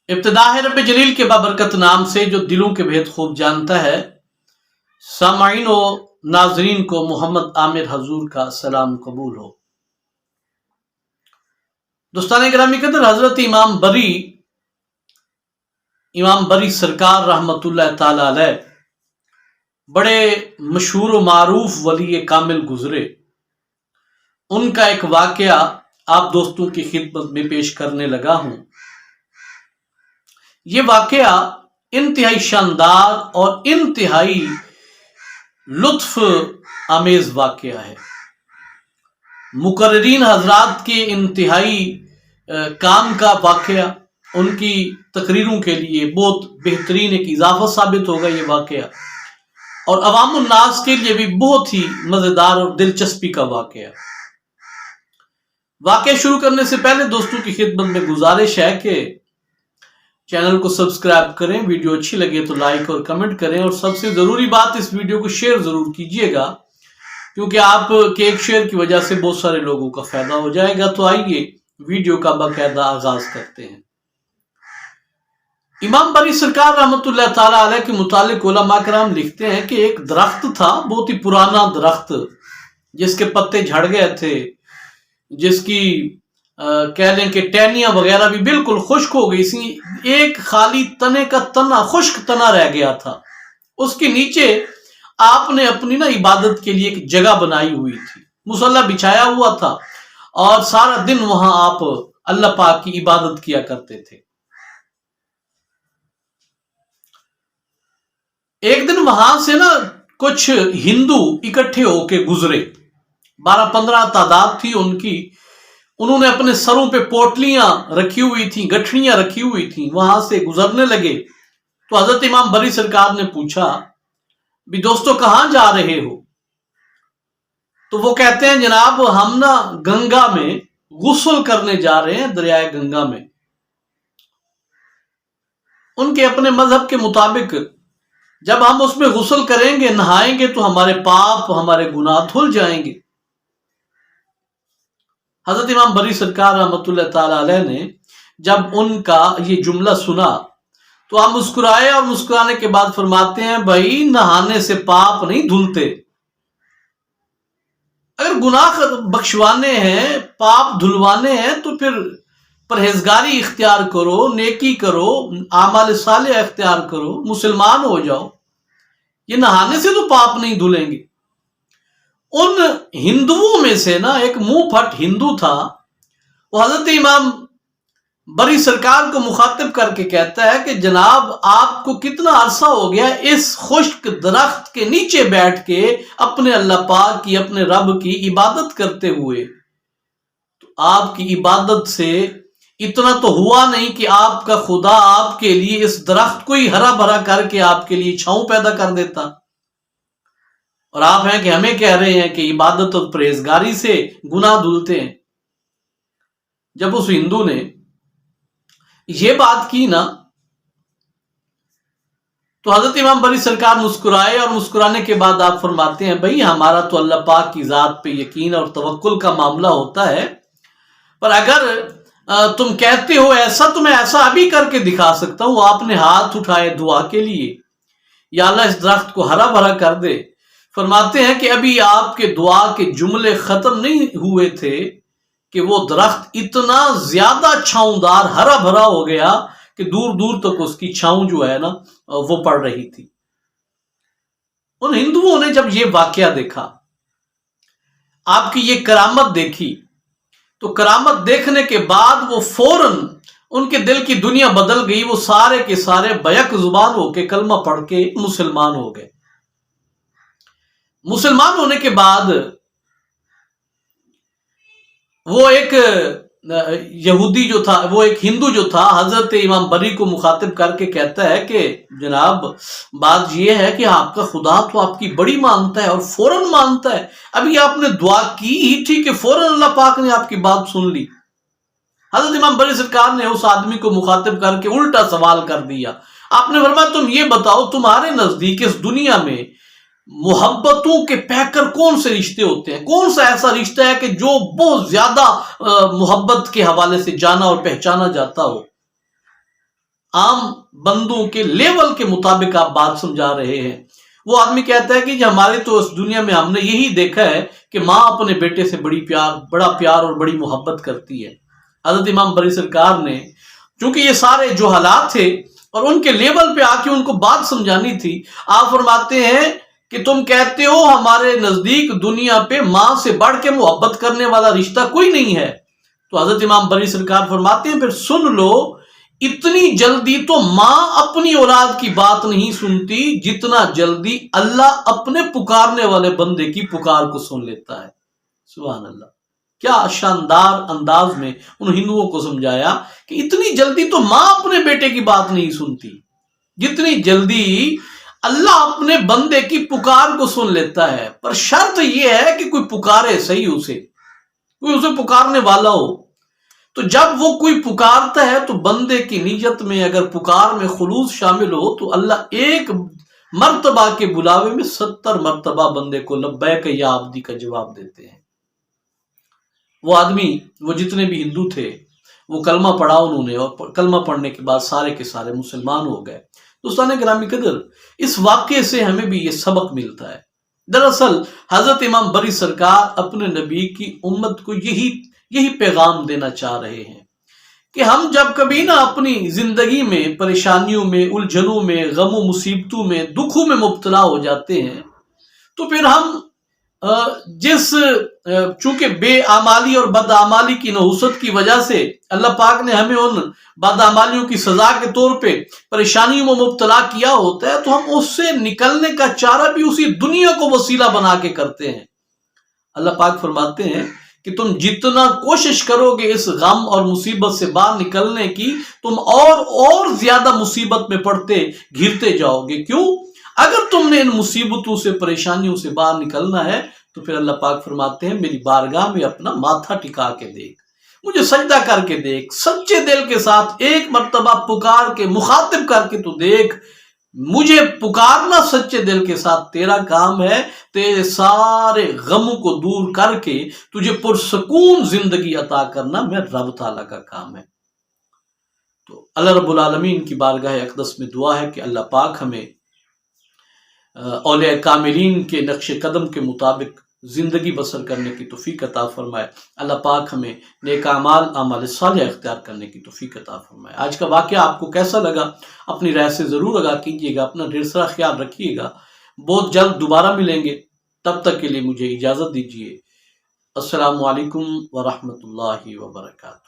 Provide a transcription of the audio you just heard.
ابتدا ہے رب جلیل کے بابرکت نام سے جو دلوں کے بھید خوب جانتا ہے۔ سامعین و ناظرین کو محمد عامر حضور کا سلام قبول ہو۔ دوستان گرامی قدر، حضرت امام بری سرکار رحمت اللہ تعالی علیہ بڑے مشہور و معروف ولی کامل گزرے۔ ان کا ایک واقعہ آپ دوستوں کی خدمت میں پیش کرنے لگا ہوں۔ یہ واقعہ انتہائی شاندار اور انتہائی لطف آمیز واقعہ ہے۔ مقررین حضرات کے انتہائی کام کا واقعہ، ان کی تقریروں کے لیے بہت بہترین ایک اضافہ ثابت ہوگا یہ واقعہ، اور عوام الناس کے لیے بھی بہت ہی مزیدار اور دلچسپی کا واقعہ۔ واقعہ شروع کرنے سے پہلے دوستوں کی خدمت میں گزارش ہے کہ چینل کو سبسکرائب کریں، ویڈیو اچھی لگے تو لائک اور کمنٹ کریں، اور سب سے ضروری بات، اس ویڈیو کو شیئر ضرور کیجیے گا، کیونکہ آپ کے ایک شیئر کی وجہ سے بہت سارے لوگوں کا فائدہ ہو جائے گا۔ تو آئیے ویڈیو کا باقاعدہ آغاز کرتے ہیں۔ امام بری سرکار رحمت اللہ تعالی علیہ کے متعلق علماء کرام لکھتے ہیں کہ ایک درخت تھا، بہت ہی پرانا درخت، جس کے پتے جھڑ گئے تھے، جس کی کہہ لیں کہ ٹہنیاں وغیرہ بھی بالکل خشک ہو گئی سی، ایک خالی تنے کا تنا، خشک تنا رہ گیا تھا۔ اس کے نیچے آپ نے اپنی عبادت کے لیے ایک جگہ بنائی ہوئی تھی، مصلی بچھایا ہوا تھا، اور سارا دن وہاں آپ اللہ پاک کی عبادت کیا کرتے تھے۔ ایک دن وہاں سے کچھ ہندو اکٹھے ہو کے گزرے، 12-15 تعداد تھی ان کی۔ انہوں نے اپنے سروں پہ پوٹلیاں رکھی ہوئی تھیں، گٹھڑیاں رکھی ہوئی تھیں، وہاں سے گزرنے لگے۔ تو حضرت امام بری سرکار نے پوچھا، بھی دوستو کہاں جا رہے ہو؟ تو وہ کہتے ہیں، جناب ہم گنگا میں غسل کرنے جا رہے ہیں، دریائے گنگا میں۔ ان کے اپنے مذہب کے مطابق جب ہم اس میں غسل کریں گے، نہائیں گے، تو ہمارے پاپ، ہمارے گناہ دھل جائیں گے۔ حضرت امام بری سرکار رحمت اللہ تعالی علیہ نے جب ان کا یہ جملہ سنا تو آپ مسکرائے، اور مسکرانے کے بعد فرماتے ہیں، بھائی نہانے سے پاپ نہیں دھلتے، اگر گناہ بخشوانے ہیں، پاپ دھلوانے ہیں، تو پھر پرہیزگاری اختیار کرو، نیکی کرو، اعمال صالح اختیار کرو، مسلمان ہو جاؤ۔ یہ نہانے سے تو پاپ نہیں دھلیں گے۔ ان ہندوؤں میں سے ایک منہ پھٹ ہندو تھا، وہ حضرت امام بری سرکار کو مخاطب کر کے کہتا ہے کہ جناب آپ کو کتنا عرصہ ہو گیا اس خشک درخت کے نیچے بیٹھ کے اپنے اللہ پاک کی، اپنے رب کی عبادت کرتے ہوئے؟ تو آپ کی عبادت سے اتنا تو ہوا نہیں کہ آپ کا خدا آپ کے لیے اس درخت کو ہی ہرا بھرا کر کے آپ کے لیے چھاؤں پیدا کر دیتا، اور آپ ہیں کہ ہمیں کہہ رہے ہیں کہ عبادت اور پرہیزگاری سے گناہ دھلتے ہیں۔ جب اس ہندو نے یہ بات کی تو حضرت امام بری سرکار مسکرائے، اور مسکرانے کے بعد آپ فرماتے ہیں، بھئی ہمارا تو اللہ پاک کی ذات پہ یقین اور توکل کا معاملہ ہوتا ہے، پر اگر تم کہتے ہو ایسا، تو میں ایسا ابھی کر کے دکھا سکتا ہوں۔ آپ نے ہاتھ اٹھائے دعا کے لیے، یا اللہ اس درخت کو ہرا بھرا کر دے۔ فرماتے ہیں کہ ابھی آپ کے دعا کے جملے ختم نہیں ہوئے تھے کہ وہ درخت اتنا زیادہ چھاؤندار، ہرا بھرا ہو گیا کہ دور دور تک اس کی چھاؤں جو ہے وہ پڑ رہی تھی۔ ان ہندوؤں نے جب یہ واقعہ دیکھا، آپ کی یہ کرامت دیکھی، تو کرامت دیکھنے کے بعد وہ فوراً ان کے دل کی دنیا بدل گئی، وہ سارے کے سارے بیک زبان ہو کے کلمہ پڑھ کے مسلمان ہو گئے۔ مسلمان ہونے کے بعد وہ ایک یہودی جو تھا، وہ ایک ہندو جو تھا، حضرت امام بری کو مخاطب کر کے کہتا ہے کہ جناب بات یہ ہے کہ آپ کا خدا تو آپ کی بڑی مانتا ہے، اور فوراً مانتا ہے۔ ابھی آپ نے دعا کی ہی تھی کہ فوراً اللہ پاک نے آپ کی بات سن لی۔ حضرت امام بری سرکار نے اس آدمی کو مخاطب کر کے الٹا سوال کر دیا۔ آپ نے فرمایا، تم یہ بتاؤ تمہارے نزدیک اس دنیا میں محبتوں کے پیکر کون سے رشتے ہوتے ہیں؟ کون سا ایسا رشتہ ہے کہ جو بہت زیادہ محبت کے حوالے سے جانا اور پہچانا جاتا ہو؟ عام بندوں کے لیول کے مطابق آپ بات سمجھا رہے ہیں۔ وہ آدمی کہتا ہے کہ ہماری تو اس دنیا میں ہم نے یہی دیکھا ہے کہ ماں اپنے بیٹے سے بڑا پیار اور بڑی محبت کرتی ہے۔ حضرت امام بری سرکار نے چونکہ یہ سارے جو حالات تھے اور ان کے لیول پہ آ کے ان کو بات سمجھانی تھی، آپ فرماتے ہیں کہ تم کہتے ہو ہمارے نزدیک دنیا پہ ماں سے بڑھ کے محبت کرنے والا رشتہ کوئی نہیں ہے، تو حضرت امام بری سرکار فرماتے ہیں پھر سن لو، اتنی جلدی تو ماں اپنی اولاد کی بات نہیں سنتی جتنا جلدی اللہ اپنے پکارنے والے بندے کی پکار کو سن لیتا ہے۔ سبحان اللہ، کیا شاندار انداز میں ان ہندوؤں کو سمجھایا کہ اتنی جلدی تو ماں اپنے بیٹے کی بات نہیں سنتی جتنی جلدی اللہ اپنے بندے کی پکار کو سن لیتا ہے، پر شرط یہ ہے کہ کوئی پکارے صحیح، کوئی اسے پکارنے والا ہو۔ تو جب وہ کوئی پکارتا ہے تو بندے کی نیت میں اگر پکار میں خلوص شامل ہو تو اللہ ایک مرتبہ کے بلاوے میں 70 مرتبہ بندے کو لبیک یا عبدی کا جواب دیتے ہیں۔ وہ آدمی، وہ جتنے بھی ہندو تھے، وہ کلمہ پڑھا انہوں نے، اور کلمہ پڑھنے کے بعد سارے کے سارے مسلمان ہو گئے۔ دوستان گرامی قدر، اس واقعے سے ہمیں بھی یہ سبق ملتا ہے۔ دراصل حضرت امام بری سرکار اپنے نبی کی امت کو یہی پیغام دینا چاہ رہے ہیں کہ ہم جب کبھی نہ اپنی زندگی میں پریشانیوں میں، الجھنوں میں، غموں مصیبتوں میں، دکھوں میں مبتلا ہو جاتے ہیں تو پھر ہم چونکہ بے اعمالی اور بد اعمالی کی نحوست کی وجہ سے اللہ پاک نے ہمیں ان بد اعمالیوں کی سزا کے طور پہ پریشانیوں میں مبتلا کیا ہوتا ہے، تو ہم اس سے نکلنے کا چارہ بھی اسی دنیا کو وسیلہ بنا کے کرتے ہیں۔ اللہ پاک فرماتے ہیں کہ تم جتنا کوشش کرو گے اس غم اور مصیبت سے باہر نکلنے کی، تم اور زیادہ مصیبت میں پڑتے گھرتے جاؤ گے۔ کیوں؟ اگر تم نے ان مصیبتوں سے، پریشانیوں سے باہر نکلنا ہے تو پھر اللہ پاک فرماتے ہیں میری بارگاہ میں اپنا ماتھا ٹکا کے دیکھ، مجھے سجدہ کر کے دیکھ، سچے دل کے ساتھ ایک مرتبہ پکار کے مخاطب کر کے تو دیکھ، مجھے پکارنا سچے دل کے ساتھ تیرا کام ہے، تیرے سارے غموں کو دور کر کے تجھے پرسکون زندگی عطا کرنا میں رب تعالیٰ کا کام ہے۔ تو اللہ رب العالمین کی بارگاہ اقدس میں دعا ہے کہ اللہ پاک ہمیں اولیاء کاملین کے نقش قدم کے مطابق زندگی بسر کرنے کی توفیق عطا فرمائے۔ اللہ پاک ہمیں نیک اعمال صالح اختیار کرنے کی توفیق عطا فرمائے۔ آج کا واقعہ آپ کو کیسا لگا؟ اپنی رائے سے ضرور آگاہ کیجیے گا، اپنا ڈھیر سارا خیال رکھیے گا۔ بہت جلد دوبارہ ملیں گے، تب تک کے لیے مجھے اجازت دیجیے۔ السلام علیکم ورحمۃ اللہ وبرکاتہ۔